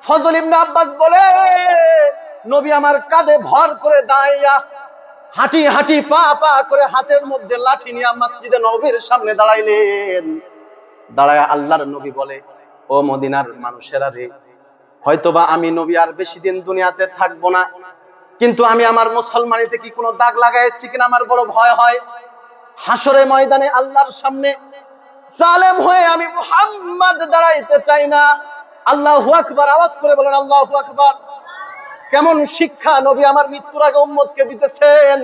ফজল ইবনে আব্বাস বলে, নবী আমার কাঁধে ভর করে দাঁড়াইয়া হাঁটি হাঁটি পা পা করে হাতের মধ্যে লাঠি নিয়ে মসজিদে নববীর সামনে দাঁড়াইলেন। দাঁড়ায় আল্লাহর নবী বলে, ও মদিনার মানুষেরা রে, হয়তোবা আমি নবী আর বেশি দিন দুনিয়াতে থাকবো না, কিন্তু আমি আমার মুসলমানিতে কি কোনো দাগ লাগাইছি কিনা আমার বড় ভয় হয়। হাসরে ময়দানে আল্লাহর সামনে জালেম হয়ে আমি মুহাম্মদ দাঁড়াইতে চাই না। আল্লাহু আকবার আওয়াজ করে বলেন আল্লাহু আকবার। কেমন শিক্ষা নবী আমার মৃত্যুর আগে উম্মতকে দিতেছেন।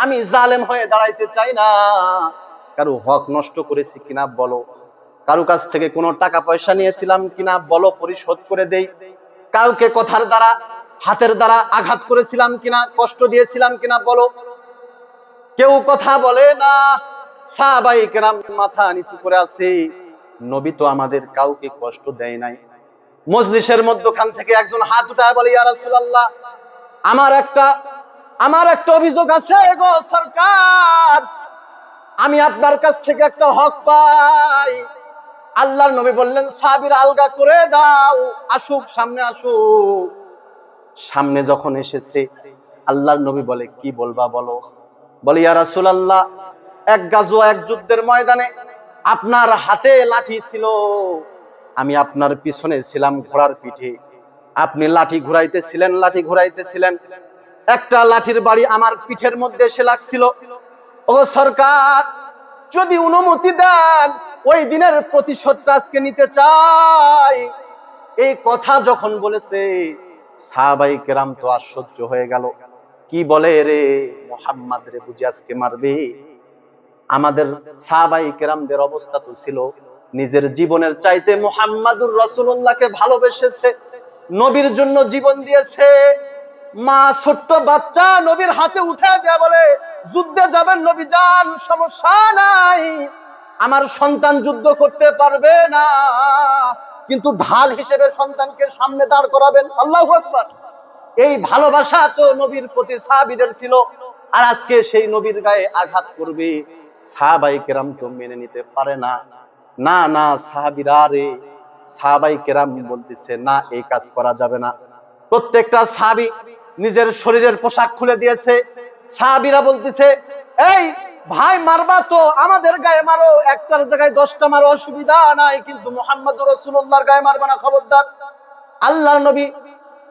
আমি জালেম হয়ে দাঁড়াইতে চাই না। কারো হক নষ্ট করেছি কিনা বলো, কারো কাছ থেকে কোনো টাকা পয়সা নিয়েছিলাম কিনা বলো, পরিশোধ করে দেই। কাউকে কথার দ্বারা হাতের দ্বারা আঘাত করেছিলাম কিনা, কষ্ট দিয়েছিলাম কিনা বলো। কেউ কথা বলে না। সাহাবায়ে কেরাম মাথা নিচু করে আছে। নবী তো আমাদের কাউকে কষ্ট দেয় নাই। মজলিসের মধ্যখান থেকে একজন হাত উঠায় বলে, ইয়া রাসূলুল্লাহ, আমার একটা অভিযোগ আছে গো সরকার, আমি আপনার কাছ থেকে একটা হক পাই। আল্লাহর নবী বললেন, সাহাবীরা আলগা করে দাও, আসুক, সামনে আসুক। সামনে যখন এসেছে আল্লাহর নবী বলে, কি বলবা বলো। বলে, ইয়া রাসূলুল্লাহ, এক গাজওয়া, এক যুদ্ধের ময়দানে আপনার হাতে লাঠি ছিল, আমি আপনার পিছনে ছিলাম ঘোড়ার পিঠে, আপনি লাঠি ঘুরাইতেছিলেন, একটা লাঠির বাড়ি আমার পিঠের মধ্যে এসে লাগছিল। ও সরকার, যদি অনুমতি দেন ওই দিনের প্রতিশোধটা আজকে নিতে চাই। এই কথা যখন বলেছে সাহাবায়ে কেরাম তো আশ্চর্য হয়ে গেল। কি বলে রে, মুহাম্মদ রে বুঝি আজকে মারবে? আমাদের সাহাবায়ে কেরামদের অবস্থা তো ছিল নিজের জীবনের চাইতে মুহাম্মাদুর রাসূলুল্লাহকে ভালোবেসেছে, নবীর জন্য জীবন দিয়েছে। মা ছোট্ট বাচ্চা নবীর হাতে উঠে দেয়া বলে, যুদ্ধে যাবেন নবী যান, সমস্যা নাই, আমার সন্তান যুদ্ধ করতে পারবে না, কিন্তু ঢাল হিসেবে সন্তানকে সামনে দাঁড় করাবেন। আল্লাহু আকবার। এই ভালোবাসা তো নবীর প্রতি সাহাবীদের ছিল, আর আজকে সেই নবীর গায়ে আঘাত করবে। সাহাবায়ে কেরাম তো মেনে নিতে পারে না। না না সাহাবীরা রে, সাহাবায়ে কেরাম বলতেছে, না, এই কাজ করা যাবে না। প্রত্যেকটা সাহাবী নিজের শরীরের পোশাক খুলে দিয়েছে। সাহাবীরা বলতেছে, এই ভাই মারবা তো আমাদের গায়ে মারো, একটার জায়গায় 10টা মারো, অসুবিধা নাই, কিন্তু মুহাম্মদুর রাসূলুল্লাহর গায়ে মারবা না, খবরদার। আল্লাহর নবী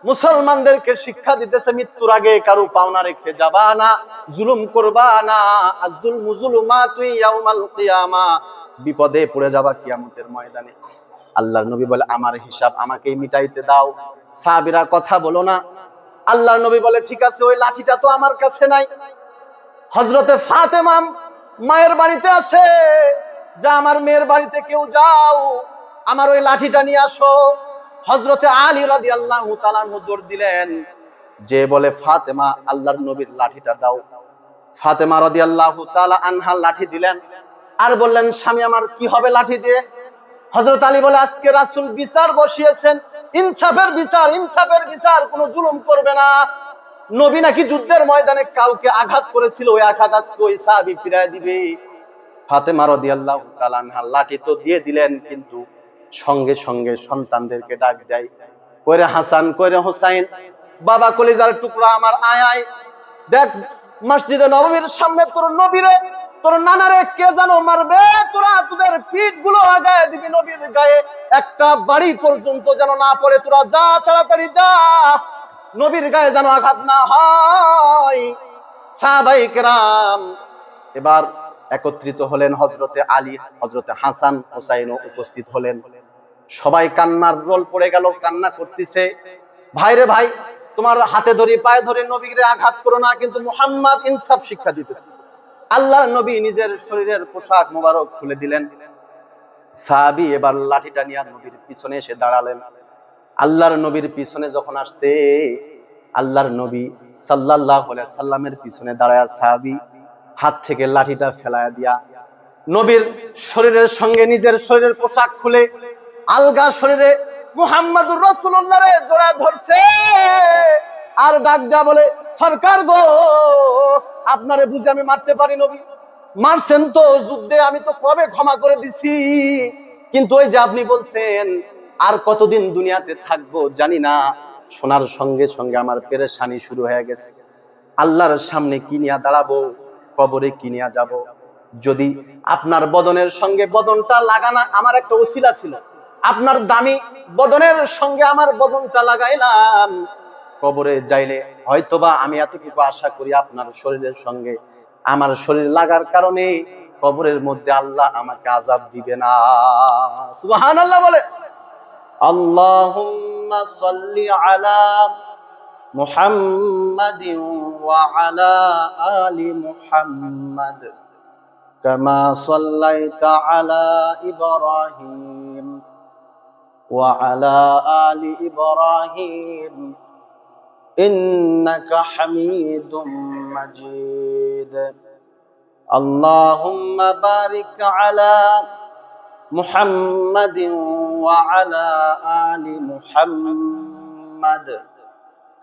মুসলমানদেরকে শিক্ষা দিতেছে, মৃত্যুর আগে কারো পাওনা রেখে যাবা না, জুলুম করবা না। আয-যুলমু যুলুমাতু ইয়াউমাল কিয়ামা, বিপদে পড়ে যাবা কিয়ামতের ময়দানে। আল্লাহর নবী বলে, আমার হিসাব আমাকেই মিটাইতে দাও। সাহাবীরা কথা বলো না। আল্লাহর নবী বলে, ঠিক আছে, ওই লাঠিটা তো আমার কাছে নাই, হযরতে ফাতেমা মায়ের বাড়িতে আছে, যা আমার মেয়ের বাড়িতে কেউ যাও, আমার ওই লাঠিটা নিয়ে আসো। হযরতে আলী রাদিয়াল্লাহু তাআলা দৌড় দিলেন, যে বলে, ফাতেমা, আল্লাহর নবীর লাঠিটা দাও। ফাতেমা রাদিয়াল্লাহু তাআলা আনহা লাঠি দিলেন, আর বললেন, স্বামী আমার কি হবে লাঠি দিয়ে? হযরত আলী বলে, আজকে রাসূল বিচার বসিয়েছেন, ইনসাফের বিচার, কোনো জুলুম করবে না। নবী নাকি যুদ্ধের ময়দানে কাউকে আঘাত করেছিল, ওই আঘাত আজকে ওই সাহাবী ফিরিয়ে দিবে। ফাতেমা রাদিয়াল্লাহু তাআলা আনহা লাঠি তো দিয়ে দিলেন, কিন্তু সঙ্গে সঙ্গে সন্তানদেরকে ডাক দেয়, কইরে হাসান, কইরে হোসাইন, বাবা কলিজার টুকরা আমার, আয় আয়, দেখ মসজিদে নববীর সামনে তোর নবীরে, তোর নানারে কে যেন মারবে, তোরা তোদের পিঠ গুলো আগায় দিবি নবীর গায়ে, একটা বাড়ি পর্যন্ত যেন না পড়ে, তোরা যা, তাড়াতাড়ি যা, নবীর গায়ে যেন আঘাত না হয়। সাহাবায়ে কেরাম এবার একত্রিত হলেন। হযরতে আলী, হযরতে হাসান, হোসাইনও উপস্থিত হলেন। সবাই কান্নার রোল পড়ে গেল, কান্না করতেছে। ভাইরে ভাই, তোমার হাতে ধরি, পায়ে ধরে নবীরে আঘাত করো না, কিন্তু মুহাম্মদ ইনসাফ শিক্ষা দিতেছে। আল্লাহর নবী নিজের শরীরের পোশাক মোবারক খুলে দিলেন। সাহাবী এবার লাঠিটা নিয়ে নবীর পিছনে এসে দাঁড়ালেন। আল্লাহর নবীর পিছনে যখন আসছে, আল্লাহর নবী সাল্লাল্লাহু আলাইহি সাল্লামের পিছনে দাঁড়ায়া সাহাবী হাত থেকে লাঠিটা ফেলায়া দিয়া নবীর শরীরের সঙ্গে নিজের শরীরের পোশাক খুলে আলগা শরীরে মুহাম্মাদুর রাসূলুল্লাহরে জড়ায় ধরছে, আর ডাক দেয়া বলে, সরকার গো, আপনারে বুঝি আমি মারতে পারি? নবী মারছেন তো যুদ্ধে, আমি তো কবে ক্ষমা করে দিছি, কিন্তু ওই যে আপনি বলছেন আর কতদিন দুনিয়াতে থাকবো জানি না। শোনার সঙ্গে সঙ্গে আমার পেরেশানি শুরু হয়ে গেছে। আল্লাহর সামনে কি নিয়ে দাঁড়াবো, কবরে কি নিয়ে যাব। যদি আপনার বদনের সঙ্গে বদনটা লাগানা আমার একটা ওসিলা ছিল, আপনার দামি বদনের সঙ্গে আমার বদনটা লাগাইলাম, কবরে যাইলে হয়তোবা আমি এতটুকু আশা করি আপনার শরীরের সঙ্গে আমার শরীর লাগার কারণে কবরের মধ্যে আল্লাহ আমাকে আযাব দিবে না। সুবহানাল্লাহ বলে। আল্লাহুম্মা সাল্লি আলা মুহাম্মাদিন ওয়া আলা আলি মুহাম্মাদ কামা সাল্লাইতা আলা ইব্রাহিম ওয়া আলা আলি ইব্রাহিম ইন্নাকা হামিদুম মাজিদ। আল্লাহুম্মা বারিক আলা মুহাম্মাদিন ওয়া আলা আলি মুহাম্মাদ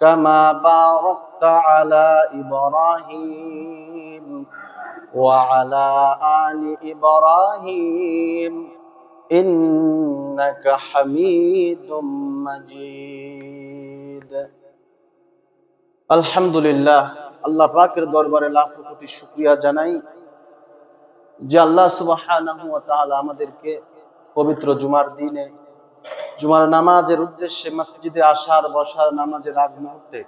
কামা বারাকতা আলা ইব্রাহিম ওয়া আলা আলি ইব্রাহিম ইন্নাকা হামিদুম মাজিদ। আলহামদুলিল্লাহ, আল্লাহ পাকের দরবারে লাখো কোটি শুকরিয়া জানাই যে আল্লাহ সুবহানাহু ওয়া তাআলা আমাদেরকে পবিত্র জুমার দিনে জুমার নামাজের উদ্দেশ্যে মসজিদে আসার, বসার, নামাজের আগ মুহূর্তে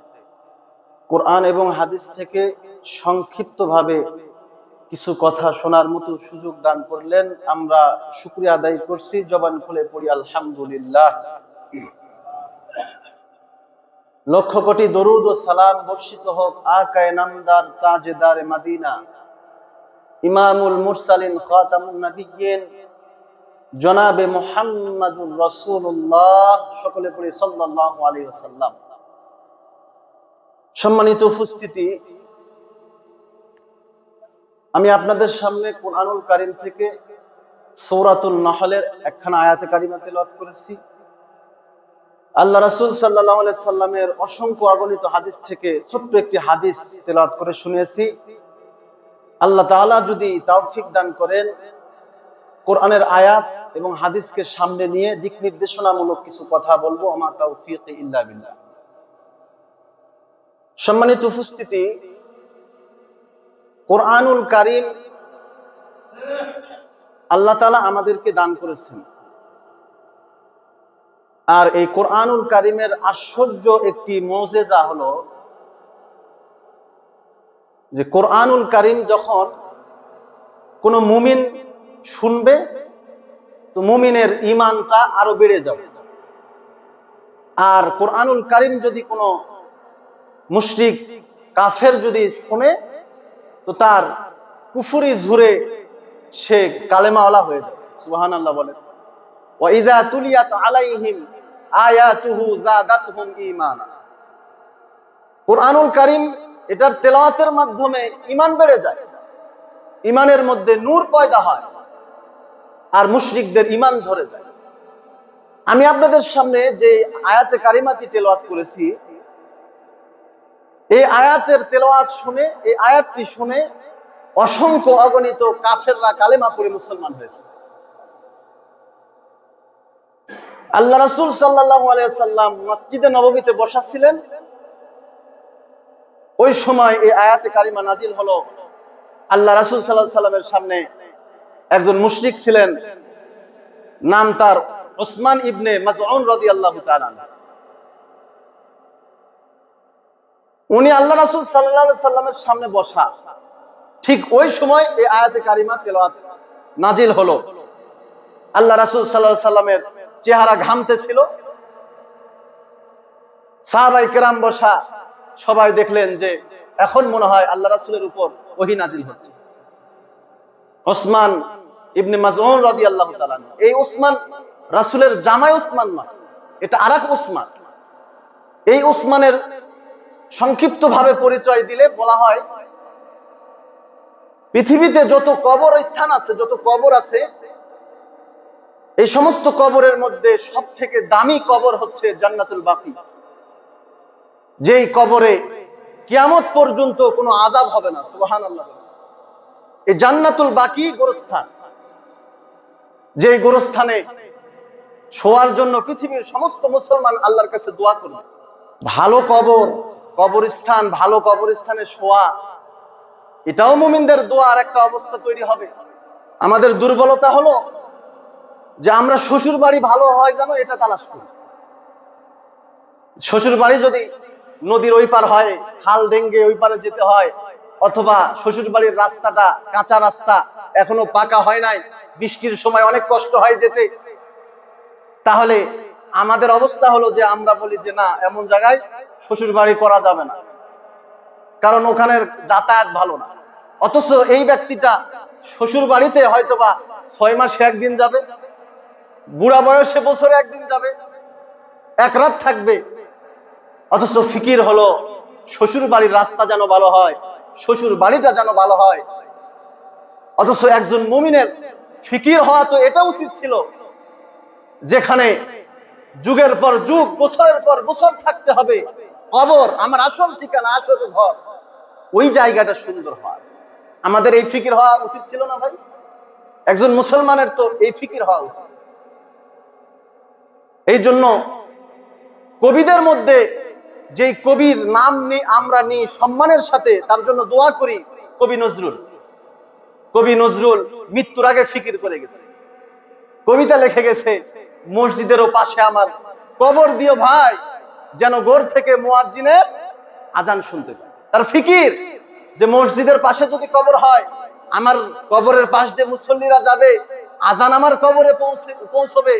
কোরআন এবং হাদিস থেকে সংক্ষিপ্তভাবে কিছু কথা শোনার মতো সুযোগ দান করলেন। আমরা শুকরিয়া আদায় করছি, জবান খুলে পড়ি আলহামদুলিল্লাহ। লক্ষ কোটি দরুদ ও সালাম বর্ষিত হোক আকায়ে নামদার, তাজেদার মদিনা, ইমামুল মুরসালিন, খাতামুন নবিয়্যিন, জনাবে মুহাম্মাদুর রাসূলুল্লাহ, সকলে পড়ি সাল্লাল্লাহু আলাইহি ওয়াসাল্লাম। সম্মানিত উপস্থিতি, আমি আপনাদের সামনে কুরআনুল কারীম থেকে সূরাতুন নাহলের একখানা আয়াতে কারিমা তেলাওয়াত করেছি। আল্লাহ রাসূল সাল্লাল্লাহু আলাইহি সাল্লামের অসংখ্য অগণিত হাদিস থেকে ছোট্ট একটি হাদিস তেলাওয়াত করে শুনিয়েছি। আল্লাহ তাআলা যদি তৌফিক দান করেন, কোরআনের আয়াত এবং হাদিসকে সামনে নিয়ে দিক নির্দেশনামূলক কিছু কথা বলবো। আমা তাওফীক ইল্লা বিল্লাহ। সম্মানিত উপস্থিতি, কোরআনুল কারীম আল্লাহ তাআলা আমাদেরকে দান করেছেন। আর এই কোরআনুল কারীমের আশ্চর্য একটি মুজিজা হলো যে কোরআনুল কারীম যখন কোন মুমিন শুনবে তো মুমিনের ঈমানটা আরো বেড়ে যাবে। আর কোরআনুল কারীম যদি কোনো মুশরিক কাফের যদি শুনে তো তার কুফরি ঝুরে সে কালেমাওয়ালা হয়ে যাবে। সুবহানাল্লাহ বলেন। ওয়া ইযা তুলিয়াত আলাইহিম আয়াতুহু যাদাতহুম ঈমানা। কোরআনুল কারীম এটার তেলাওয়াতের মাধ্যমে ঈমান বেড়ে যায়, ঈমানের মধ্যে নূর পয়দা হয়, আর মুশরিকদের ঈমান ঝরে যায়। আমি আপনাদের সামনে যে আয়াতে কারিমাটি তেলাওয়াত করেছি, এই আয়াতের তেলাওয়াত শুনে, এই আয়াতটি শুনে অসংখ্য অগণিত কাফেররা কালেমা পড়ে মুসলমান হয়েছে। আল্লাহ রাসূল সাল্লাল্লাহু আলাইহি সাল্লাম মসজিদে নববীতে বসা ছিলেন। ওই সময় এই আয়াতে কারিমা নাজিল হলো। আল্লাহ রাসূল সাল্লাল্লাহু আলাইহি সাল্লামের সামনে একজন মুশরিক ছিলেন, নাম তার উসমান ইবনে মাযউন রাদিয়াল্লাহু তাআলা। উনি আল্লাহ রাসূল সাল্লাল্লাহু আলাইহি সাল্লামের সামনে বসা, ঠিক ওই সময় এই আয়াতে কারিমা তেলাওয়াত নাজিল হলো। আল্লাহ রাসূল সাল্লাল্লাহু আলাইহি সাল্লামের চেহারা ঘামতেছিল। সাহাবায়ে কেরাম বসা, সবাই দেখলেন যে এখন মনে হয় আল্লাহ রাসূলের উপর ওহী নাজিল হচ্ছে। উসমান ইবনে মাযউন রাদিয়াল্লাহু তাআলা, এই উসমান রাসূলের জামাই উসমান না, এটা আরেক উসমান। এই উসমানের সংক্ষিপ্ত ভাবে পরিচয় দিলে বলা হয়, পৃথিবীতে যত কবর স্থান আছে, যত কবর আছে, এই সমস্ত কবরের মধ্যে সব থেকে দামি কবর হচ্ছে জান্নাতুল বাকি, যেই কবরে কিয়ামত পর্যন্ত কোনো আযাব হবে না। সুবহানাল্লাহ। এই জান্নাতুল বাকি গোরস্থান, যেই গোরস্থানে শোয়ার জন্য পৃথিবীর সমস্ত মুসলমান আল্লাহর কাছে দোয়া করবে। ভালো কবরস্থান, ভালো কবরস্থানে শোয়া, এটাও মুমিনদের দোয়ার একটা অবস্থা তৈরি হবে। আমাদের দুর্বলতা হলো যে আমরা শ্বশুর বাড়ি ভালো হয় যেন এটা তালাশ করি। শ্বশুর বাড়ি যদি নদীর ওই পার হয়, খাল ডেঙ্গে ওই পারে যেতে হয়, অথবা শ্বশুর বাড়ির রাস্তাটা কাঁচা রাস্তা, এখনো পাকা হয় নাই, বৃষ্টির সময় অনেক কষ্ট হয় যেতে, তাহলে আমাদের অবস্থা হলো যে আমরা বলি যে না, এমন জায়গায় শ্বশুর বাড়ি করা যাবে না, কারণ ওখানের যাতায়াত ভালো না। অথচ এই ব্যক্তিটা শ্বশুর বাড়িতে হয়তোবা 6 মাসে একদিন যাবে, বুড়া বয়সে বছরে একদিন যাবে, এক রাত থাকবে। অথচ ফিকির হলো শ্বশুর বাড়ির রাস্তা যেন ভালো হয়, শ্বশুর বাড়িটা যেন ভালো হয়। অথচ একজন মুমিনের ফিকির হওয়া তো এটা উচিত ছিল, যেখানে যুগের পর যুগ, বছরের পর বছর থাকতে হবে, কবর আমার আসল ঠিকানা, আসল ঘর, ওই জায়গাটা সুন্দর হয়। আমাদের এই ফিকির হওয়া উচিত ছিল না ভাই? একজন মুসলমানের তো এই ফিকির হওয়া উচিত। এই জন্য কবিদের মধ্যে যে কবির নাম আমরা নিই সম্মানের সাথে, তার জন্য দোয়া করি, কবি নজরুল। কবি নজরুল মৃত্যুর আগে ফিকির করে গেছে, কবিতা লিখে গেছে, মসজিদেরও পাশে আমার কবর দিও ভাই, যেন গোর থেকে মুয়াজ্জিনের আজান শুনতে পায়। তার ফিকির যে মসজিদের পাশে যদি কবর হয়, আমার কবরের পাশ দিয়ে মুসল্লিরা যাবে, আজান আমার কবরে পৌঁছবে,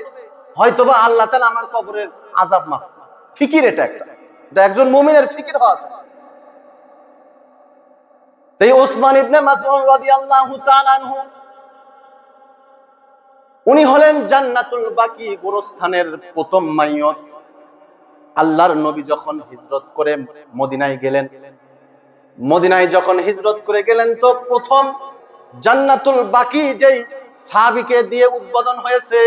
হয়তোবা আল্লাহ তাআলা আমার কবরের আযাব মাফ। ফিকির এটা একজন মুমিনের ফিকির হওয়া চাই। তাই ওসমান ইবনে মাসউদ রাদিয়াল্লাহু তাআলা আনহু, উনি হলেন জান্নাতুল বাকি গোরস্থানের প্রথম মাইয়ত। আল্লাহর নবী যখন হিজরত করে মদিনায় গেলেন, মদিনায় যখন হিজরত করে গেলেন, তো প্রথম জান্নাতুল বাকি যেই সাহাবীকে দিয়ে উদ্বোধন হয়েছে,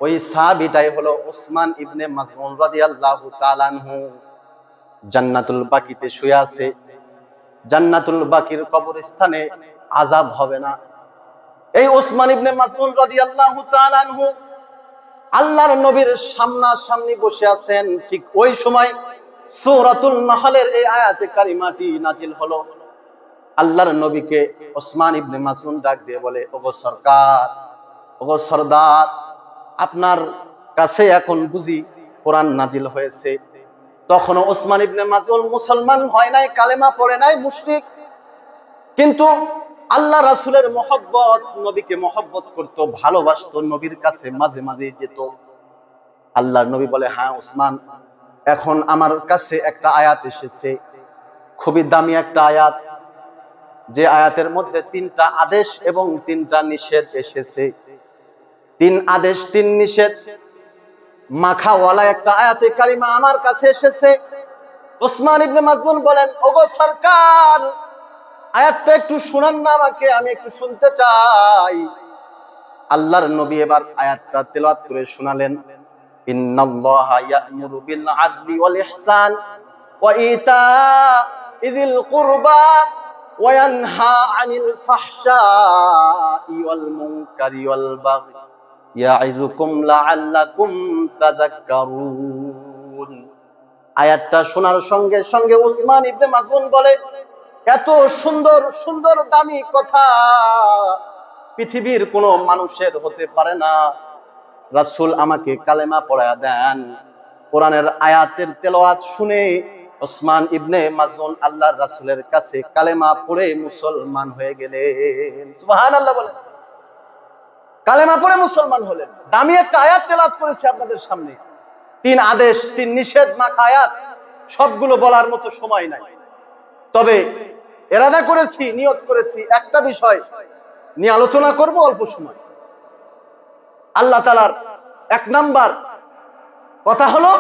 ওই সাহাবীটাই হলো ওসমান ইবনে মাসউদ রাদিয়াল্লাহু তাআলা আনহু। জান্নাতুল বাকিতে শুয়ে আছে। জান্নাতুল বাকির কবরস্থানে আযাব হবে না। এই ওসমান ইবনে মাসউদ রাদিয়াল্লাহু তাআলা আনহু আল্লাহর নবীর সামনাসামনি বসে আছেন। ঠিক ওই সময় সূরাতুল নাহলের এই আয়াতে কারিমাটি নাজিল হলো। আল্লাহর নবীকে ওসমান ইবনে মাসউদ ডাক দিয়ে বলে, ওগো সরকার, ওগো সরদার, আপনার কাছে এখন বুঝি কোরআন নাজিল হয়েছে। তখনও ওসমান ইবনে মাসউদ মুসলমান হয় নাই, কালেমা পড়ে নাই, মুশরিক, কিন্তু আল্লাহ রাসূলের মহব্বত, নবীকে মহব্বত করত, ভালোবাসতো, নবীর কাছে মাঝে মাঝে যেত। আল্লাহর নবী বলে, হ্যাঁ ওসমান, এখন আমার কাছে একটা আয়াত এসেছে, খুবই দামি একটা আয়াত, যে আয়াতের মধ্যে 3টা আদেশ এবং 3টা নিষেধ এসেছে। 3 আদেশ 3 নিষেধ মাখাওয়ালা একটা আয়াতে কারিমা আমার কাছে এসেছে। ওসমান ইবনে মাসউদ বলেন, ওগো সরকার, আয়াতটা একটু শুনান না আমাকে, আমি একটু শুনতে চাই। আল্লাহর নবী এবার আয়াতটা তেলাওয়াত করে শোনালেন। ইন্নাল্লাহা ইয়া'মুরু বিল আদলি ওয়াল ইহসান ওয়া ইতা'যিল কুরবা ওয়া ইয়ানহা আনিল ফাহশাই ওয়াল মুনকারি ওয়াল বাগই ইয়া'iযুকুম লা'আল্লাকুম তাযাক্কারুন। আয়াতটা শোনার সঙ্গে সঙ্গে ওসমান ইবনে মাসউদ বলে, এত সুন্দর সুন্দর দামি কথা পৃথিবীর কোনো মানুষের হতে পারে না। রাসূল আমাকে কালেমা পড়ায়া দেন। কোরআনের আয়াতের তেলাওয়াত শুনে ওসমান ইবনে মাসউদ আল্লাহর রাসূলের কাছে কালেমা পড়ে মুসলমান হয়ে গেলেন। সুবহানাল্লাহ বলেন। কালেমা পড়ে মুসলমান হলেন। দামি একটা আয়াত তেলাওয়াত করেছে আপনাদের সামনে। 3 আদেশ 3 নিষেধ মাখা আয়াত, সবগুলো বলার মতো সময় নাই। তবে ইরাদা করেছি, নিয়ত করেছি, একটা বিষয় নিয়ে আলোচনা করব অল্প সময়। আল্লাহ তাআলার 1 নাম্বার কথা হলো,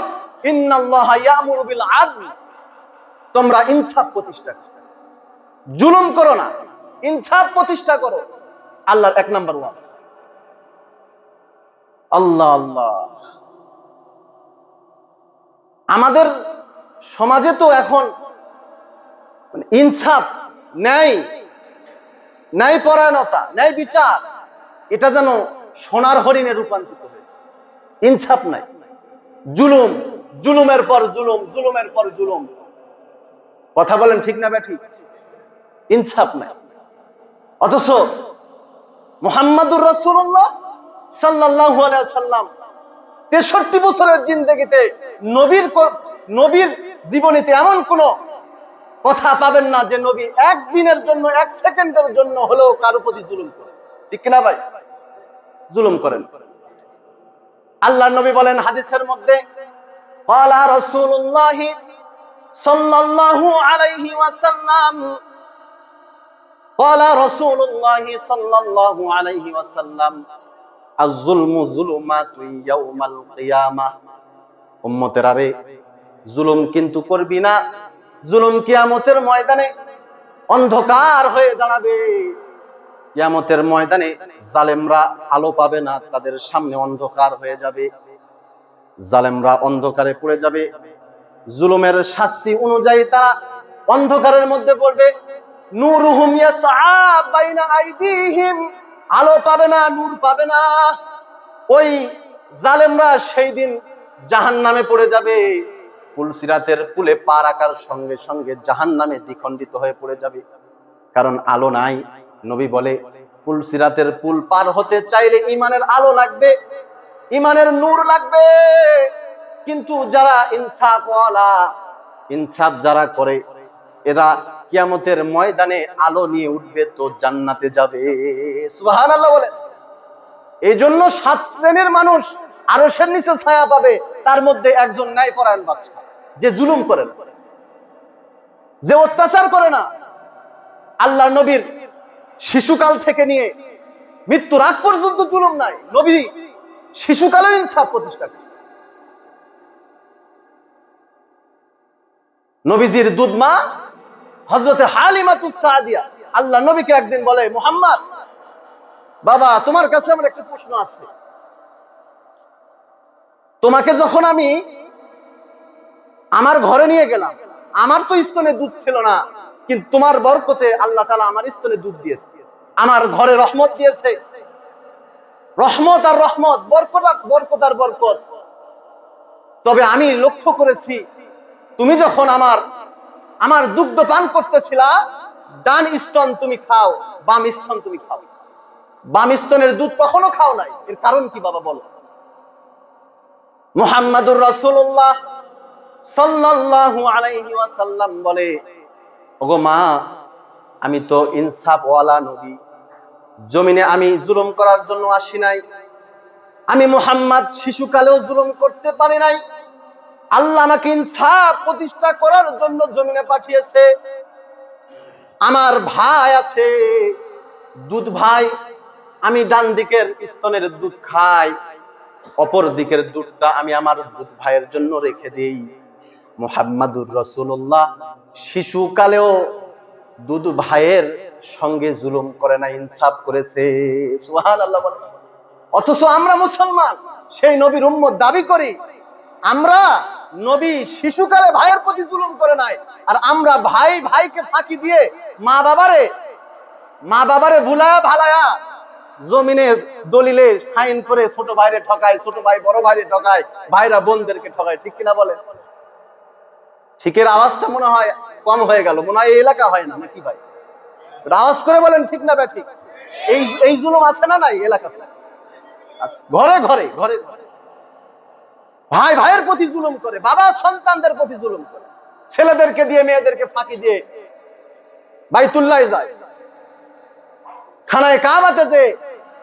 ইন্নাল্লাহা ইয়া'মুরু বিল আদল, তোমরা ইনসাফ প্রতিষ্ঠা করো, জুলুম করো না, ইনসাফ প্রতিষ্ঠা করো। আল্লাহর 1 নাম্বার ওয়াজ। আল্লাহ আল্লাহ, আমাদের সমাজে তো এখন ইনসাফ, ন্যায় পরায়ণতা, ন্যায় বিচার, এটা যেন সোনার হরিণে রূপান্তরিত হয়েছে। ইনসাফ নাই, জুলুম, জুলুমের পর জুলুম, জুলুমের পর জুলুম। কথা বলেন ঠিক না ব্যাঠিক? ইনসাফ নাই। অথচ মুহাম্মাদুর রাসূলুল্লাহ সাল্লাল্লাহু আলাইহি সাল্লাম 63 বছরের জিন্দেগিতে নবীর জীবনীতে এমন কোন কথা পাবেন না যে নবী একদিনের জন্য, এক সেকেন্ডের জন্য হলেও কারো প্রতি জুলুম করেছে। ঠিক কিনা ভাই? জুলুম করেন। আল্লাহর নবী বলেন হাদিসের মধ্যে, ক্বালা রাসূলুল্লাহ সাল্লাল্লাহু আলাইহি ওয়াসাল্লাম, ক্বালা রাসূলুল্লাহ সাল্লাল্লাহু আলাইহি ওয়াসাল্লাম, আয-যুলমু যুলুমাতু ইয়াউমাল কিয়ামাহ। উম্মতের আরে জুলুম কিন্তু করবি না, জুলুম কিয়ামতের ময়দানে অন্ধকার হয়ে দাঁড়াবে। কিয়ামতের ময়দানে জালেমরা আলো পাবে না, তাদের সামনে অন্ধকার হয়ে যাবে, জালেমরা অন্ধকারে পড়ে যাবে। জুলুমের শাস্তি অনুযায়ী তারা অন্ধকারের মধ্যে পড়বে। নূরুহুম ইয়াসআ বাইনা আইদিহিম, আলো পাবে না, নূর পাবে না। ওই জালেমরা সেই দিন জাহান্নামে পড়ে যাবে। পুলসিরাতের পুলে পা রাখার সঙ্গে সঙ্গে জাহান্নামে দ্বিখণ্ডিত হয়ে পড়ে যাবে, কারণ আলো নাই। নবী বলে, পুলসিরাতের পুল পার হতে চাইলে ইমানের আলো লাগবে, ইমানের নূর লাগবে। কিন্তু যারা ইনসাফওয়ালা, ইনসাফ যারা করে, এরা কিয়ামতের ময়দানে আলো নিয়ে উঠবে, তো জান্নাতে যাবে। সুবহানাল্লাহ বলে। এই জন্য 7 শ্রেণীর মানুষ আরশের নিচে ছায়া পাবে, তার মধ্যে একজন ন্যায়পরায়ণ বাদশা, যে জুলুম করে না, যে অত্যাচার করে না। আল্লাহর নবীর শিশুকাল থেকে নিয়ে মৃত্যুর আগ পর্যন্ত জুলুম নাই। নবী শিশুকালে ইনসাফ প্রতিষ্ঠা করেছে। নবীজির দুধমা হযরতে হালিমাতুস সাদিয়া আল্লাহ নবীকে একদিন বলে, মুহাম্মদ বাবা, তোমার কাছে আমার একটা প্রশ্ন আছে। তোমাকে যখন আমি আমার ঘরে নিয়ে গেলাম, আমার তো স্তনে দুধ ছিল না, কিন্তু তোমার বরকতে আল্লাহ তাআলা আমার স্তনে দুধ দিয়েছে, আমার ঘরে রহমত দিয়েছে। রহমত আর রহমত, বরকত আর বরকত আর বরকত। তবে আমি লক্ষ্য করেছি, তুমি যখন আমার দুগ্ধ পান করতেছিলা, ডান স্তন তুমি খাও, বাম স্তন তুমি খাও, বাম স্তনের দুধ কখনো খাও নাই। এর কারণ কি বাবা বলো? মুহাম্মাদুর রাসূলুল্লাহ সাল্লাল্লাহু আলাইহি ওয়াসাল্লাম বলে, ওগো মা, আমি তো ইনসাফওয়ালা নবী, জমিনে আমি জুলুম করার জন্য আসি নাই। আমি মুহাম্মদ শিশুকালেও জুলুম করতে পারি নাই। আল্লাহ আমাকে ইনসাফ প্রতিষ্ঠা করার জন্য জমিনে পাঠিয়েছে। আমার ভাই আছে, দুধ ভাই, আমি ডান দিকের স্তনের দুধ খাই, অপর দিকের দুধটা আমি আমার দুধ ভাইয়ের জন্য রেখে দেই। মুহাম্মাদুর রাসূলুল্লাহ শিশুকালেও দুধ ভাইয়ের সঙ্গে জুলুম করে না, ইনসাফ করেছে। সুবহানাল্লাহ বলেন। অথচ আমরা মুসলমান, সেই নবীর উম্মত দাবি করি, আমরা নবী শিশুকালে ভাইয়ের প্রতি জুলুম করে নাই, আর আমরা ভাইকে ফাঁকি দিয়ে মা বাবারে ভুলায়া ভালায়া জমিনে দলিলে সাইন করে ছোট ভাইরে ঠকায়, ছোট ভাই বড় ভাইরে ঠকায়, ভাইরা বোনদেরকে ঠকায়। ঠিক কিনা বলে? ঠিকের আওয়াজটা মনে হয় কম হয়ে গেল, মনে হয় এই এলাকা হয় না নাকি ভাই? আওয়াজ করে বলেন ঠিক না ব্যাঠিক? এই জুলুম আছে না নাই এলাকাতে? ঘরে ঘরে ঘরে ঘরে ভাই ভাইয়ের প্রতি জুলুম করে, বাবা সন্তানদের প্রতি জুলুম করে, ছেলেদেরকে দিয়ে মেয়েদেরকে ফাঁকি দিয়ে বাইতুল্লাহে যায়, খানায় কাবাতে যে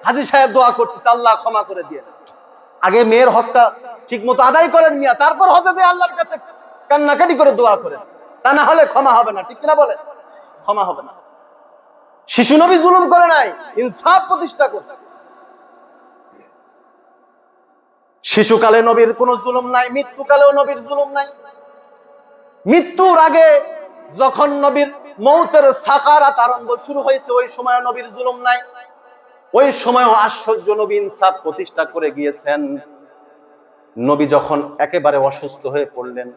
হাজী সাহেব দোয়া করতেছে, আল্লাহ ক্ষমা করে দিয়ে। আগে মেয়ের হকটা ঠিক মতো আদায় করেন মিয়া, তারপর হজে যে আল্লাহর কাছে কান্নাকাটি করে দোয়া করেন, তা না হলে ক্ষমা হবে না। ঠিক কিনা বলে? ক্ষমা হবে না। শিশু নবী জুলুম করে নাই, ইনসাফ প্রতিষ্ঠা করছে। শিশুকালে নবীর কোনো জুলুম নাই, মৃত্যুকালেও নবীর জুলুম নাই। মৃত্যুর আগে যখন নবীর মৌতের সাকারাত আরম্ভ শুরু হয়েছে, ওই সময় নবীর জুলুম নাই। ওই সময়ও আশ্চর্য নবী ইনসাফ প্রতিষ্ঠা করে গিয়েছেন। নবী যখন একেবারে অসুস্থ হয়ে পড়লেন,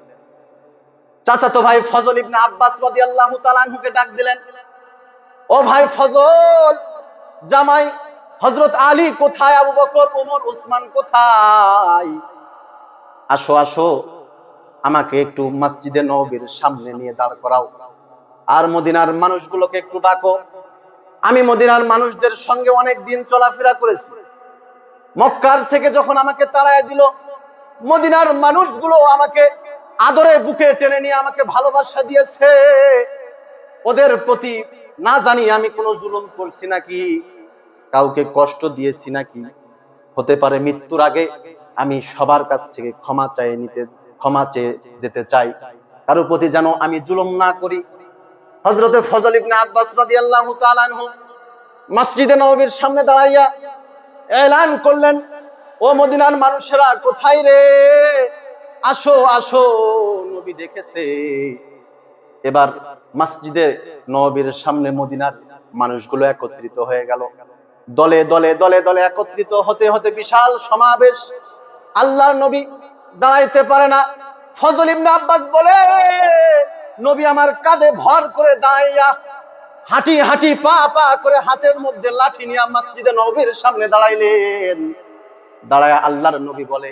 চাচাতো ভাই ফজল ইবনে আব্বাস রাদিয়াল্লাহু তাআলা আনহুকে ডাক দিলেন, ও ভাই ফজল, জামাই হযরত আলী কোথায়, আবু বকর, ওমর, উসমান কোথায়? আসো আসো, আমাকে একটু মসজিদে নববীর সামনে নিয়ে দাঁড় করাও, আর মদিনার মানুষগুলোকে একটু ডাকো। আমি মদিনার মানুষদের সঙ্গে অনেক দিন চলাফেরা করেছি। মক্কার থেকে যখন আমাকে তাড়ায় দিল, মদিনার মানুষগুলো আমাকে আদরে বুকে টেনে নিয়ে আমাকে ভালোবাসা দিয়েছে। ওদের প্রতি না জানি আমি কোনো জুলুম করছি নাকি, কাউকে কষ্ট দিয়েছি নাকি। হতে পারে মৃত্যুর আগে আমি সবার কাছ থেকে ক্ষমা চেয়ে যেতে চাই, কারো প্রতি যেন আমি জুলুম না করি। হযরতে ফজল ইবনে আব্বাস রাদিয়াল্লাহু তাআলা আনহু মসজিদে নববীর সামনে দাঁড়াইয়া এলান করলেন, ও মদিনার মানুষেরা কোথায় রে, আসো আসো, নবী ডেকেছে। এবার মসজিদে নববীর সামনে মদিনার মানুষগুলো একত্রিত হয়ে গেল। দলে দলে দলে দলে একত্রিত হতে হতে বিশাল সমাবেশ। আল্লাহর নবী দাঁড়াইতে পারে না। ফজল ইবনে আব্বাস বলে, নবী আমার কাঁধে ভর করে দাঁড়াইয়া হাঁটি হাঁটি পা পা করে হাতের মধ্যে লাঠি নিয়ে মসজিদে নববীর সামনে দাঁড়াইলেন। দাঁড়ায় আল্লাহর নবী বলে,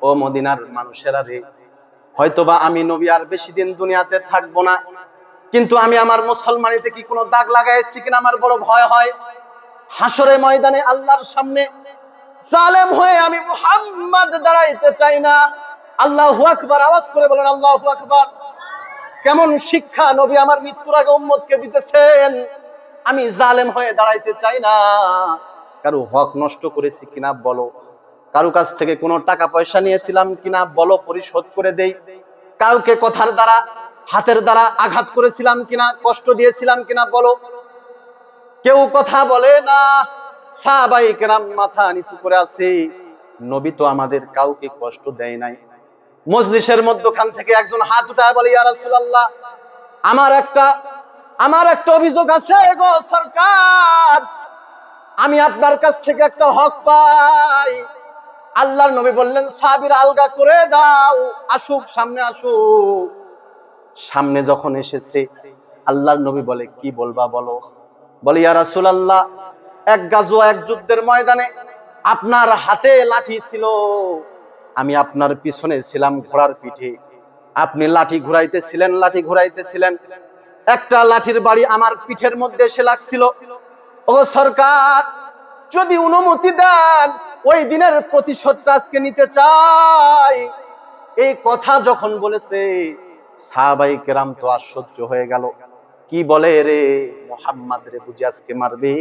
ও মদিনার মানুষেরা রে, হয়তোবা আমি নবী আর বেশি দিন দুনিয়াতে থাকবো না, কিন্তু আমি আমার মুসলমানিতে কি কোনো দাগ লাগাইছি কিনা আমার বড় ভয় হয়। হাসরে ময়দানে আল্লাহর সামনে জালেম হয়ে আমি মুহাম্মদ দাঁড়াইতে চাই না। আল্লাহু আকবার, আওয়াজ করে বলেন আল্লাহু আকবার। কেমন শিক্ষা নবী আমার মৃত্যুর আগে উম্মতকে দিতেছেন। আমি জালেম হয়ে দাঁড়াইতে চাই না। কারো হক নষ্ট করেছি কিনা বলো, কারো কাছ থেকে কোনো টাকা পয়সা নিয়েছিলাম কিনা বলো, পরিশোধ করে দেই। কাউকে কথার দ্বারা হাতের দ্বারা আঘাত করেছিলাম কিনা, কষ্ট দিয়েছিলাম কিনা বলো। কেউ কথা বলে না। সাহাবায়ে কেরাম মাথা নিচু করে আছে। নবী তো আমাদের কাউকে কষ্ট দেয় নাই। মজলিসের মধ্যখান থেকে একজন হাত উঠায় বলে, ইয়া রাসূলুল্লাহ, আমার একটা অভিযোগ আছে গো সরকার। আমি আপনার কাছ থেকে একটা হক পাই। আল্লাহর নবী বললেন, সাহাবীরা আলগা করে দাও, আসুক, সামনে আসুক। সামনে যখন এসেছে, আল্লাহর নবী বলে, কি বলবা বলো। বলে, ইয়া রাসূলুল্লাহ, এক গাজওয়া, এক যুদ্ধের ময়দানে আপনার হাতে লাঠি ছিল, আমি আপনার পিছনে ছিলাম ঘোড়ার পিঠে, আপনি লাঠি ঘুরাইতেছিলেন, একটা লাঠির বাড়ি আমার পিঠের মধ্যে এসে লাগছিল। ও সরকার, যদি অনুমতি দেন, ওই দিনের প্রতিশোধটা আজকে নিতে চাই। এই কথা যখন বলেছে, সাহাবায়ে কেরাম তো আশ্চর্য হয়ে গেল। কি বলে রে, মুহাম্মদ রে বুঝি আজকে মারবে?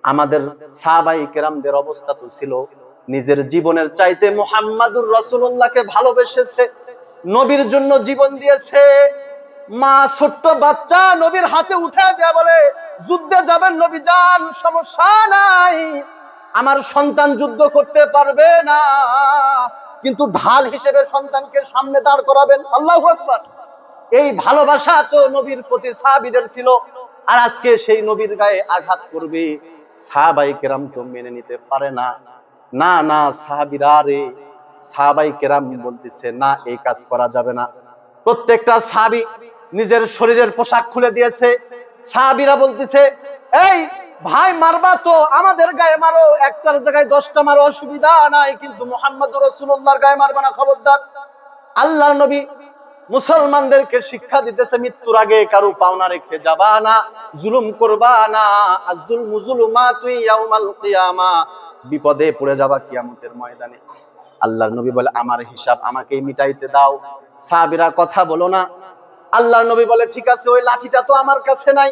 আমাদের সাহাবায়ে কেরামদের অবস্থা তো ছিল, নিজের জীবনের চাইতে মুহাম্মাদুর রাসূলুল্লাহকে ভালোবেসেছে, নবীর জন্য জীবন দিয়েছে। মা ছোট্ট বাচ্চা নবীর হাতে উঠে দেয়া বলে, যুদ্ধে যাবেন নবী যান, সমস্যা নাই, আমার সন্তান যুদ্ধ করতে পারবে না, কিন্তু ঢাল হিসেবে সন্তানকে সামনে দাঁড় করাবেন। আল্লাহু আকবার। এই ভালোবাসা তো নবীর প্রতি সাহাবীদের ছিল, আর আজকে সেই নবীর গায়ে আঘাত করবে। সাহাবায়ে কেরাম তো মেনে নিতে পারে না। না না সাহাবীরা রে, সাহাবায়ে কেরাম বলতেছে, না, এই কাজ করা যাবে না। প্রত্যেকটা সাহাবী নিজের শরীরের পোশাক খুলে দিয়েছে। সাহাবীরা বলতেছে, এই ভাই, মারবা তো আমাদের গায়ে মারো, একটার জায়গায় 10টা মারো, অসুবিধা নাই, কিন্তু মুহাম্মদুর রাসূলুল্লাহর গায়ে মারবা না, খবরদার। আল্লাহর নবী মুসলমানদেরকে শিক্ষা দিতেছে, মৃত্যুর আগে কারো পাওনা রেখে যাবা না, জুলুম করবা না। আয-যুলমু যুলুমাতু ইয়াউমাল কিয়ামা, বিপদে পড়ে যাবা কিয়ামতের ময়দানে। আল্লাহর নবী বলে, আমার হিসাব আমাকেই মিটাইতে দাও, সাহাবীরা কথা বলো না। আল্লাহর নবী বলে, ঠিক আছে, ওই লাঠিটা তো আমার কাছে নাই,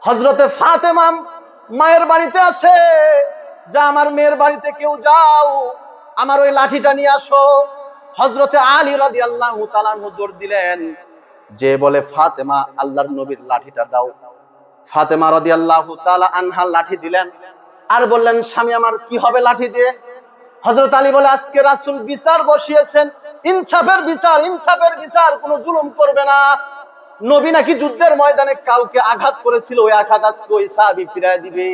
হযরতে ফাতেমা মায়ের বাড়িতে আছে, যা আমার মেয়ের বাড়িতে কেউ যাও, আমার ওই লাঠিটা নিয়ে আসো। হযরতে আলী রাদিয়াল্লাহু তাআলা দৌড় দিলেন, যে বলে, ফাতেমা, আল্লাহর নবীর লাঠিটা দাও। ফাতেমা রাদিয়াল্লাহু তাআলা আনহা লাঠি দিলেন, আর বললেন, স্বামী আমার কি হবে লাঠি দিয়ে? হযরত আলী বলে, আজকে রাসূল বিচার বসিয়েছেন, ইনসাফের বিচার, কোনো জুলুম করবে না। নবী নাকি যুদ্ধের ময়দানে কাউকে আঘাত করেছিল, ওই আঘাত আজকে ওই সাহাবী ফিরায় দিবে।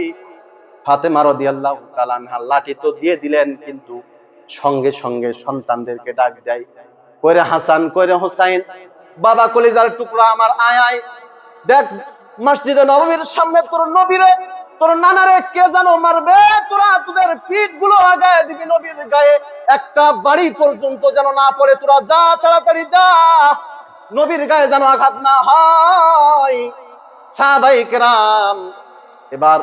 ফাতেমা রাদিয়াল্লাহু তাআলা আনহা লাঠি তো দিয়ে দিলেন, কিন্তু সঙ্গে সঙ্গে সন্তানদেরকে ডাক দেয়, কইরে হাসান, কইরে হোসাইন, বাবা কলিজার টুকরা আমার, আয় আয়, দেখ মসজিদে নববীর সামনে তোর নবীরে তোর নানারে কে জানো মারবে, তোরা তোদের পিঠ গুলো আগায় দিবি নবীর গায়ে, একটা বাড়ি পর্যন্ত যেন না পড়ে, তোরা যা, তাড়াতাড়ি যা, নবীর গায়ে যেন আঘাত না হয়। সাহাবায়ে কেরাম এবার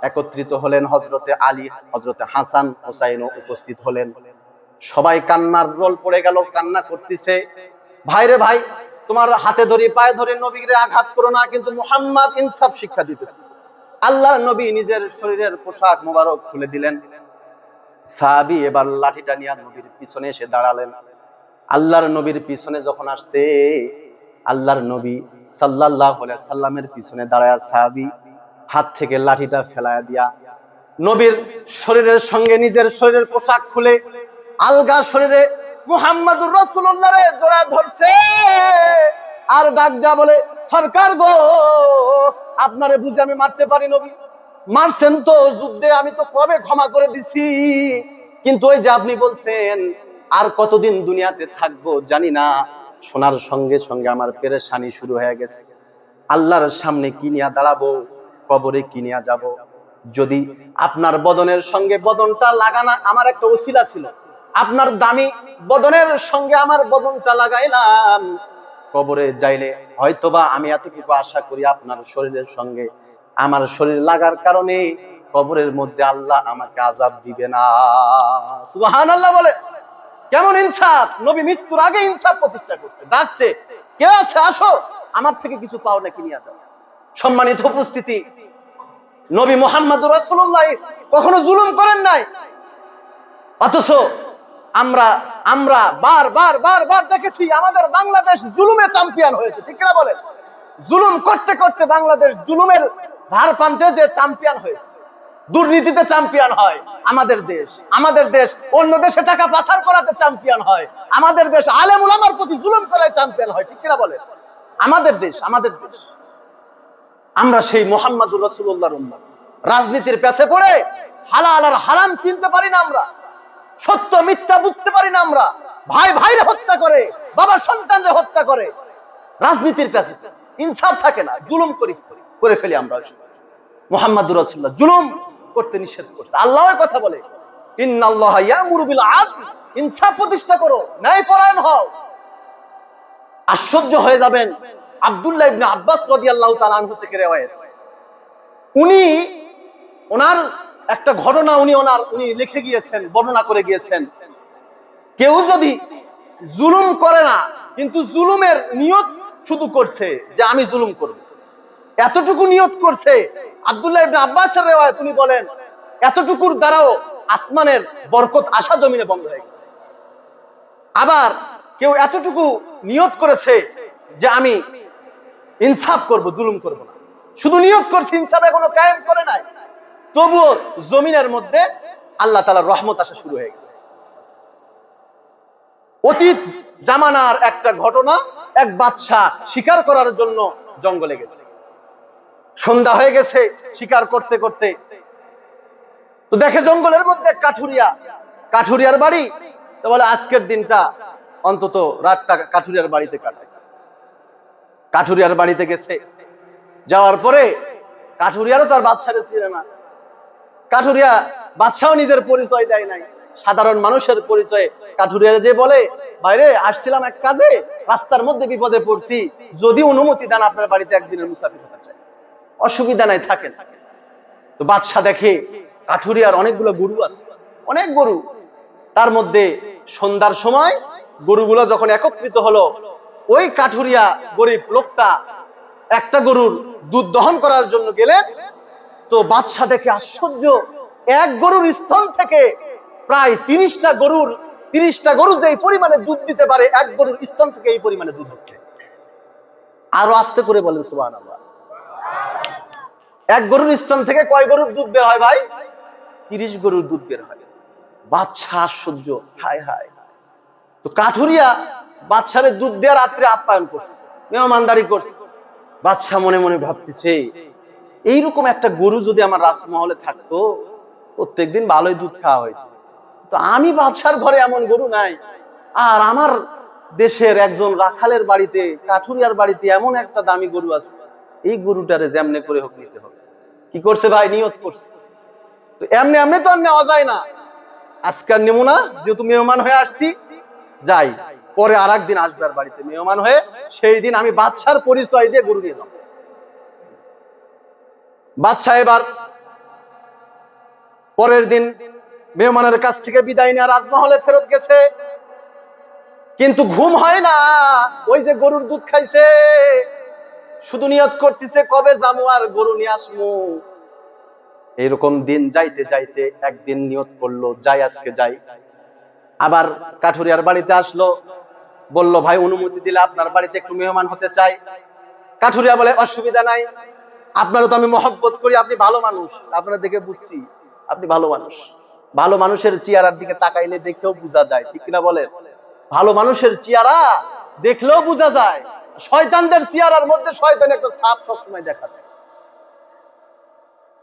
একত্রিত হলেন। হযরতে আলী, হযরতে হাসান হুসাইনও উপস্থিত হলেন। সবাই কান্নার রোল পড়ে গেল, কান্না করতেছে। ভাইরে ভাই, তোমার হাতে ধরে পায়ে ধরে নবীরে আঘাত করো না, কিন্তু মুহাম্মদ ইনসাফ শিক্ষা দিতেছে। আল্লাহর নবী নিজের শরীরের পোশাক মোবারক খুলে দিলেন। সাহাবী এবার লাঠিটা নিয়ে নবীর পিছনে এসে দাঁড়ালেন। আল্লাহর নবীর পিছনে যখন আসছে, আল্লাহর নবী সাল্লাল্লাহু আলাইহি সাল্লামের পিছনে দাঁড়ায়া সাহাবী হাত থেকে লাঠিটা ফেলায়া দিয়া নবীর শরীরের সঙ্গে নিজের শরীরের পোশাক খুলে আলগা শরীরে মুহাম্মাদুর রাসূলুল্লাহরে জড়ায় ধরছে, আর ডাক দেয়া বলে, সরকার গো, আপনারে বুঝে আমি মারতে পারি নবী, মারছেন তো যুদ্ধে, আমি তো কবে ক্ষমা করে দিছি, কিন্তু ওই যে আপনি বলছেন আর কতদিন দুনিয়াতে থাকবো জানি না, শোনার সঙ্গে সঙ্গে আমার পেরেশানি শুরু হয়ে গেছে। আল্লাহর সামনে কি নিয়ে দাঁড়াবো, কবরে কি নিয়ে যাব? যদি আপনার বদনের সঙ্গে বদনটা লাগানা আমার একটা ওসিলা ছিল, আপনার দামি বদনের সঙ্গে আমার বদনটা লাগাইলাম, কবরে যাইলে হয়তোবা আমি এতটুকু আশা করি আপনার শরীরের সঙ্গে আমার শরীর লাগার কারণে কবরের মধ্যে আল্লাহ আমাকে আযাব দিবে না। সুবহানাল্লাহ বলে। কেমন ইনসাফ! নবী মৃত্যুর আগে ইনসাফ প্রতিষ্ঠা করছে, ডাকছে, কে আছে আসো, আমার থেকে কিছু পাও নাকি নিয়ে যাও। সম্মানিত উপস্থিতি, নবী মুহাম্মদুর রাসূলুল্লাহ কখনো জুলুম করেন নাই, অথচ আমরা আমরা বার দেখেছি আমাদের বাংলাদেশ জুলুমে চ্যাম্পিয়ন হয়েছে, ঠিক না বলেন? জুলুম করতে করতে বাংলাদেশ জুলুমের ধার প্রান্তে যে চ্যাম্পিয়ন হয়েছে, দুর্নীতিতে চ্যাম্পিয়ন হয় আমাদের দেশ। আমাদের দেশ অন্য দেশে টাকা পাচার করাতে চ্যাম্পিয়ন হয়, আমাদের দেশ আলেম উলামার প্রতি জুলুম করায় চ্যাম্পিয়ন হয়, ঠিক না বলেন? আমাদের দেশ। আমরা সেই মুহাম্মাদুর রাসূলুল্লাহর উম্মত। রাজনীতির পেছে পড়ে হালাল আর হারাম চিনতে পারি না আমরা, সত্য মিথ্যা বুঝতে পারি না আমরা, ভাই ভাইরে হত্যা করে, বাবা সন্তানরে হত্যা করে, রাজনীতির পেছে ইনসাফ থাকে না, জুলুম করে ফেলি আমরা। মুহাম্মাদুর রাসূলুল্লাহ জুলুম করতে নিষেধ করছে। আল্লাহর কথা বলে, ইন্নাল্লাহা ইয়ামুরু বিল আদল, ইনসাফ প্রতিষ্ঠা করো, ন্যায়পরায়ণ হও। আশ্চর্য হয়ে যাবেন, আব্দুল্লাহ ইবনে আব্বাস রাদিয়াল্লাহু তাআলা আনহু থেকে riwayat, উনি ওনার একটা ঘটনা উনি লিখে গিয়েছেন, বর্ণনা করে গিয়েছেন। কেউ যদি জুলুম করে না, কিন্তু জুলুমের নিয়ত শুধু করছে যে আমি জুলুম করব, এতটুকু নিয়ত করছে, আব্দুল্লাহ ইবনে আব্বাসের riwayat, উনি বলেন এতটুকুর দ্বারাও আসমানের বরকত আসা জমিনে বন্ধ হয়ে গেছে। আবার কেউ এতটুকু নিয়ত করেছে যে আমি ইনসাফ করব, জুলুম করব না, শুধু নিয়ত করছে, ইনসাফ এখনো কায়েম করে নাই, তবুও জমিনের মধ্যে আল্লাহ তাআলার রহমত আসা শুরু হয়ে গেছে। অতীত জামানার একটা ঘটনা, এক বাদশা শিকার করার জন্য জঙ্গলে গেছে। সন্ধ্যা হয়ে গেছে, শিকার করতে করতে তো দেখে জঙ্গলের মধ্যে কাঠুরিয়ার বাড়ি। তো বলে আজকের দিনটা অন্তত রাতটা কাঠুরিয়ার বাড়িতে কাটায়। কাঠুরিয়ার বাড়িতে গেছে, যাওয়ার পরে কাঠুরিয়ারও তার বাদশারে ছিলেন না, কাঠুরিয়া বাদশাও নিজের পরিচয় দেয় নাই, সাধারণ মানুষের পরিচয়ে কাঠুরিয়ার যে বলে, বাইরে আসছিলাম এক কাজে, রাস্তার মধ্যে বিপদে পড়ছি, যদি অনুমতি দেন আপনার বাড়িতে একদিনের মুসাফির হতে চাই। অসুবিধা নাই, থাকেন। তো বাদশা দেখে কাঠুরিয়ার অনেকগুলো গরু আছে, অনেক গরু, তার মধ্যে সন্ধ্যার সময় গরুগুলো যখন একত্রিত হলো, ওই কাঠুরিয়া গরিব লোকটা একটা গরুর দুধ দহন করার জন্য গেলেন। তো বাদশা দেখে আশ্চর্য, এক গরুর স্তন থেকে প্রায় 30টা গরু যে পরিমাণে দুধ দিতে পারে, এক গরুর স্তন থেকে এই পরিমাণে দুধ হচ্ছে। আরো আস্তে করে বলেন সুবহানাল্লাহ। এক গরুর স্তন থেকে কয় গরুর দুধ বের হয় ভাই? 30 গরুর দুধ বের হয়। বাদশা আশ্চর্য, হায় হায়। তো কাঠুরিয়া বাদশারে দুধ দেওয়া রাত্রে আপ্যায়ন করছে, মেহমানদারি করছে। বাদশা মনে মনে ভাবতেছে, এইরকম একটা গরু যদি আমার রাজমহলে থাকতো, প্রত্যেকদিন ভালোই দুধ খাওয়া হইতো। তো আমি বাদশার ঘরে এমন গরু নাই, আর আমার দেশের একজন রাখালের বাড়িতে, কাঠুরিয়ার বাড়িতে এমন একটা দামি গরু আছে, এই গরুটারে যেমনে করে হোক নিতে হবে। কি করছে ভাই? নিয়ত করছে। তো এমনি এমনি তো আর নেওয়া যায় না। আজকাল নেবো না, যেহেতু মেহমান হয়ে আসছি, যাই, পরে আর একদিন আসবে আর বাড়িতে মেহমান হয়ে, সেই দিন আমি বাদশার পরিচয় দিয়ে গরু নিয়ে যাব। বাদশাহ এবার পরের দিন মেহমানের কাছ থেকে বিদায় নিয়ে রাজমহলে ফেরত গেছে, কিন্তু ঘুম হয় না। ওই যে গরুর দুধ খাইছে, শুধু নিয়ত করতেছে কবে যাবো আর গরু নিয়ে আসবো। এইরকম দিন যাইতে যাইতে একদিন নিয়ত করলো, যাই আজকে যাই। আবার কাঠুরিয়ার বাড়িতে আসলো, বলল ভাই অনুমতি দিলে আপনার বাড়িতে একটু মেহমান হতে চাই। কাঠুরিয়া বলে অসুবিধা নাই, আপনারও তো আমি মহব্বত করি, আপনি ভালো মানুষ, আপনার দেখে বুঝছি আপনি ভালো মানুষ। ভালো মানুষের চেহারার দিকে তাকাইলে দেখেও বোঝা যায়, ঠিক কিনা বলেন? ভালো মানুষের চেহারা দেখলেও বোঝা যায়। শয়তানদের চেহারার মধ্যে শয়তান একটা ছাপ সবসময় দেখা যায়।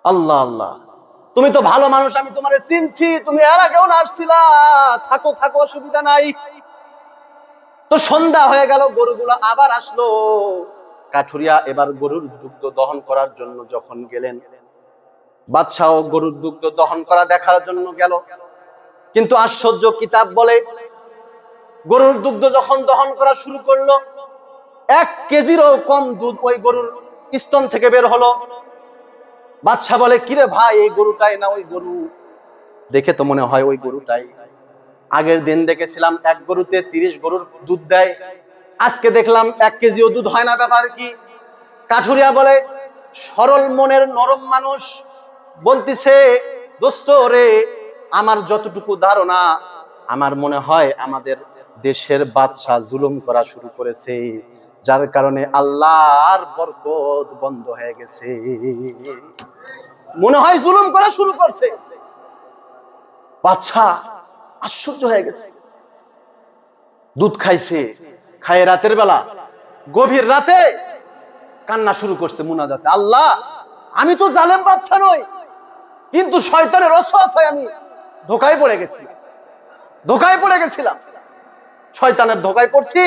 আল্লাহ আল্লাহ, তুমি তো ভালো মানুষ, আমি তোমারে চিনছি, তুমি এর আগেও না আসছিলা, থাকো থাকো, অসুবিধা নাই। তো সন্ধ্যা হয়ে গেল, গরুগুলো আবার আসলো। কাঠুরিয়া এবার গরুর দুগ্ধ দহন করার জন্য যখন গেলেন, বাদশাহ গরুর দুগ্ধ দহন করা দেখার জন্য গেল। কিন্তু আশ্চর্য, কিতাব বলে গরুর দুগ্ধ যখন দহন করা শুরু করলো, 1 কেজিরও কম দুধ ওই গরুর স্তন থেকে বের হলো। বাদশাহ বলে কিরে ভাই, এই গরুটাই না ওই গরু? দেখে তো মনে হয় ওই গরুটাই। আগের দিন দেখেছিলাম এক গরুতে 30 গরুর দুধ দেয়, আজকে দেখলাম 1 কেজিও দুধ হয় না, ব্যাপার কি? কাঠুরিয়া বলে সরল মনের নরম মানুষ, বলতিছে দোস্ত রে, আমার যতটুকু ধারণা, আমার মনে হয় আমাদের দেশের বাদশা জুলুম করা শুরু করেছে, যার কারণে আল্লাহর বরকত বন্ধ হয়ে গেছে, মনে হয় জুলুম করা শুরু করছে। বাদশা আশ্চর্য হয়ে গেছে। দুধ খাইছে, খায় রাতের বেলা, গভীর রাতে কান্না শুরু করছে মুনাজাতে, আল্লাহ আমি তো জালেম বাদশা নই, কিন্তু শয়তানের ওয়াসওয়াসায় আমি ধোঁকায় পড়ে গেছিলাম, শয়তানের ধোঁকায় পড়ছি।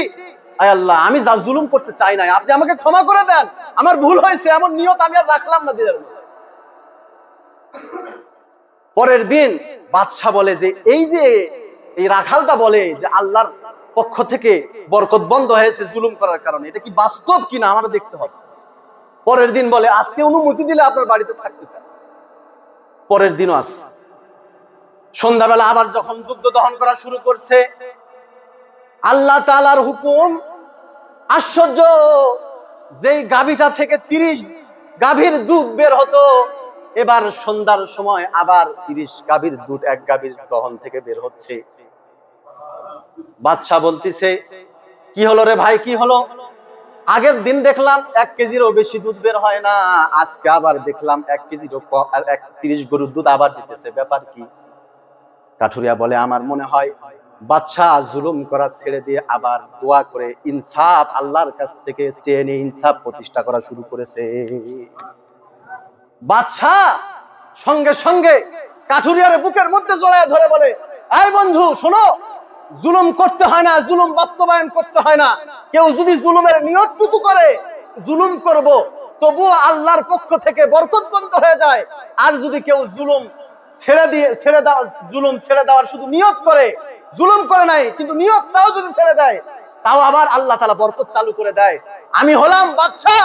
আয় আল্লাহ, আমি যা জুলুম করতে চাই না, আপনি আমাকে ক্ষমা করে দেন, আমার ভুল হয়েছে, এমন নিয়ত আমি আর রাখলাম না দিনের মধ্যে। পরের দিন বাদশা বলে যে এই রাখালটা বলে যে আল্লাহর পক্ষ থেকে বরকত বন্ধ হয়েছে জুলুম করার কারণে, এটা কি বাস্তব কিনা আমার দেখতে হবে। পরের দিন বলে আজকে অনুমতি দিলে আপনার বাড়িতে থাকতে চাই। পরের দিনও আস, সন্ধ্যাবেলা আবার যখন দুগ্ধ দহন করা শুরু করছে, আল্লাহ তাআলার হুকুম, আশ্চর্য, যেই গাভীটা থেকে 30 গাভীর দুধ বের হতো, এবার সন্ধ্যার সময় আবার 30 গাভীর দুধ এক গাভীর দহন থেকে বের হচ্ছে। বাদশা বলতিছে কি হলো রে ভাই, কি হলো? আগের দিন দেখলাম 1 কেজিরও বেশি দুধ বের হয় না, আজকে আবার দেখলাম 1 কেজিরও 30 গরুর দুধ আবার দিতেছে, ব্যাপার কি? কাঠুরিয়া বলে আমার মনে হয় বাদশা জুলুম করা ছেড়ে দিয়ে আবার দোয়া করে ইনসাফ আল্লাহর কাছ থেকে চেয়ে নিয়ে ইনসাফ প্রতিষ্ঠা করা শুরু করেছে। বাদশা সঙ্গে সঙ্গে কাঠুরিয়ার বুকের মধ্যে জড়ায় ধরে বলে, এই বন্ধু শোনো, জুলুম করতে হয় না, জুলুম বাস্তবায়ন করতে হয় না। কেউ যদি জুলুমের নিয়তটুকু করে জুলুম করব, তবুও আল্লাহর পক্ষ থেকে বরকত বন্ধ হয়ে যায়। আর যদি কেউ জুলুম ছেড়ে দেওয়ার শুধু নিয়ত করে, জুলুম করে নাই কিন্তু নিয়তটাও যদি ছেড়ে দেয়, তাও আবার আল্লাহ তাআলা বরকত চালু করে দেয়। আমি হলাম বাদশা,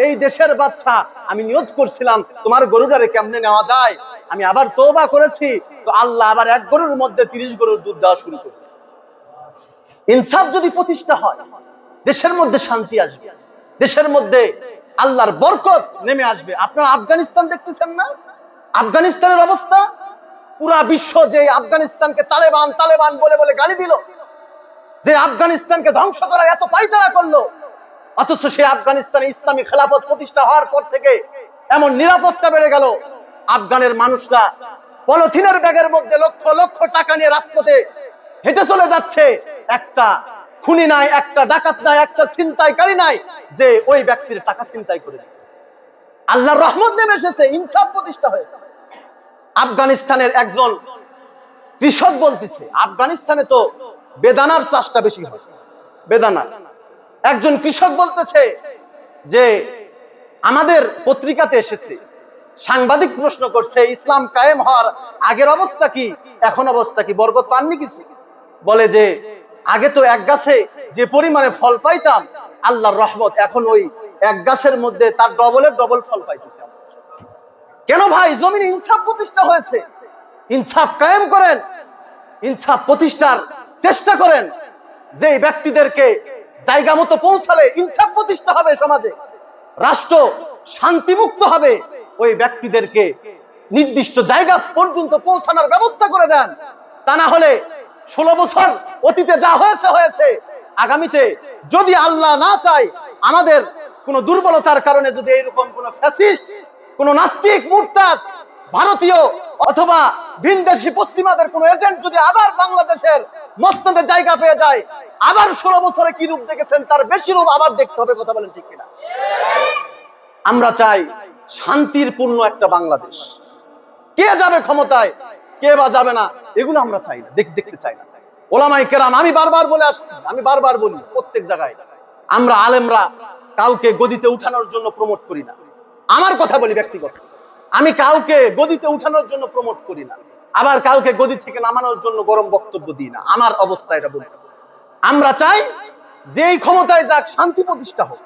এই দেশের বাদশা, আমি নিয়ত করছিলাম তোমার গরুটারে কেমনে নেওয়া যায়, আমি আবার তওবা করেছি, তো আল্লাহ আবার 1 গরুর মধ্যে 30 গরুর দুধ দেওয়া শুরু করছে। ইনসাফ যদি প্রতিষ্ঠা হয়, দেশের মধ্যে শান্তি আসবে, দেশের মধ্যে আল্লাহর বরকত নেমে আসবে। আপনারা আফগানিস্তান দেখতেছেন না? আফগানিস্তানের অবস্থা, পুরা বিশ্ব যে আফগানিস্তানকে তালেবান তালেবান বলে বলে গালি দিল, যে আফগানিস্তানকে ধ্বংস করার এত পায়তারা করলো, অথচ সে আফগানিস্তানে ইসলামী খেলাফত প্রতিষ্ঠা হওয়ার পর থেকে এমন নিরাপত্তা বেড়ে গেল, আফগানের মানুষরা পলিথিনের ব্যাগের মধ্যে লক্ষ লক্ষ টাকা নিয়ে রাজপথে হেঁটে চলে যাচ্ছে, একটা খুনি নাই, একটা ডাকাত নাই, একটা ছিনতাইকারী নাই যে ওই ব্যক্তির টাকা ছিনতাই করে দিবে। আল্লাহর রহমত নেমে এসেছে, ইনসাফ প্রতিষ্ঠা হয়েছে। আফগানিস্তানের একজন কৃষক বলতেছে, আফগানিস্তানে তো বেদানার চাষটা বেশি হয়, বেদানা। একজন কৃষক বলতেছে যে আমাদের পত্রিকাতে এসেছে সাংবাদিক প্রশ্ন করছে ইসলাম কায়েম হওয়ার আগের অবস্থা কি, এখন অবস্থা কি, বরকত পাননি কিছু? বলে যে আগে তো এক গাছে যে পরিমাণে ফল পাইতাম আল্লাহর রহমত, এখন ওই এক গাছের মধ্যে তার ডবলের ডবল ফল পাইতেছে। কেন ভাই? জমিনে ইনসাফ প্রতিষ্ঠা হয়েছে। ইনসাফ কায়েম করেন, ইনসাফ প্রতিষ্ঠার চেষ্টা করেন। যে ব্যক্তিদেরকে জায়গা মতো পৌঁছালে ইনসাফ প্রতিষ্ঠা হবে সমাজে, রাষ্ট্র শান্তিমুক্ত হবে, ওই ব্যক্তিদেরকে নির্দিষ্ট জায়গা পর্যন্ত পৌঁছানোর ব্যবস্থা করে দেন। তা না হলে 16 বছর অতীতে যা হয়েছে হয়েছে, আগামীতে যদি আল্লাহ না চায় আমাদের কোন দুর্বলতার কারণে যদি এইরকম কোন ফ্যাসিস্ট, কোন নাস্তিক, মুরতাদ, ভারতীয় অথবা ভিনদেশি পশ্চিমাদের কোন এজেন্ট যদি আবার বাংলাদেশের মসনদে জায়গা পেয়ে যায়, আবার 16 বছরে কি রূপ দেখেছেন তার বেশি রূপ আবার দেখতে হবে। কথা বলেন ঠিক কিনা? আমরা চাই শান্তির পূর্ণ একটা বাংলাদেশ। কে যাবে ক্ষমতায়, কে বা যাবে না, এগুলো আমরা চাই না, দেখতে চাই না। ওলামায়ে কেরাম, আমি বারবার বলে আসছি, আমি বারবার বলি প্রত্যেক জায়গায়, আমরা আলেমরা কাউকে গদিতে উঠানোর জন্য প্রমোট করি না। আমার কথা বলি ব্যক্তিগত, আমি কাউকে গদিতে উঠানোর জন্য প্রমোট করি না, আবার কাউকে গদি থেকে নামানোর জন্য গরম বক্তব্য দিই না। আমার অবস্থা এটা বলতেছে। আমরা চাই যে এই ক্ষমতায় যাক, শান্তি প্রতিষ্ঠা হোক,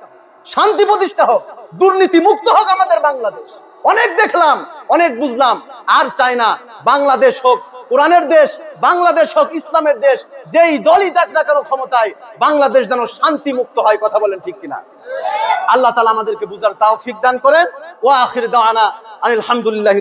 শান্তি প্রতিষ্ঠা হোক, দুর্নীতি মুক্ত হোক আমাদের বাংলাদেশ। অনেক দেখলাম, অনেক বুঝলাম, আর চাই না বাংলাদেশ হোক কোরআনের দেশ, বাংলাদেশ হোক ইসলামের দেশ। যেই দলই যাক না কেন ক্ষমতায়, বাংলাদেশ যেন শান্তি মুক্ত হয়। কথা বলেন ঠিক কিনা? আল্লাহ তাআলা আমাদেরকে বুঝার তৌফিক দান করেন। ওয়া আখির দাওয়ানা আলহামদুলিল্লাহি।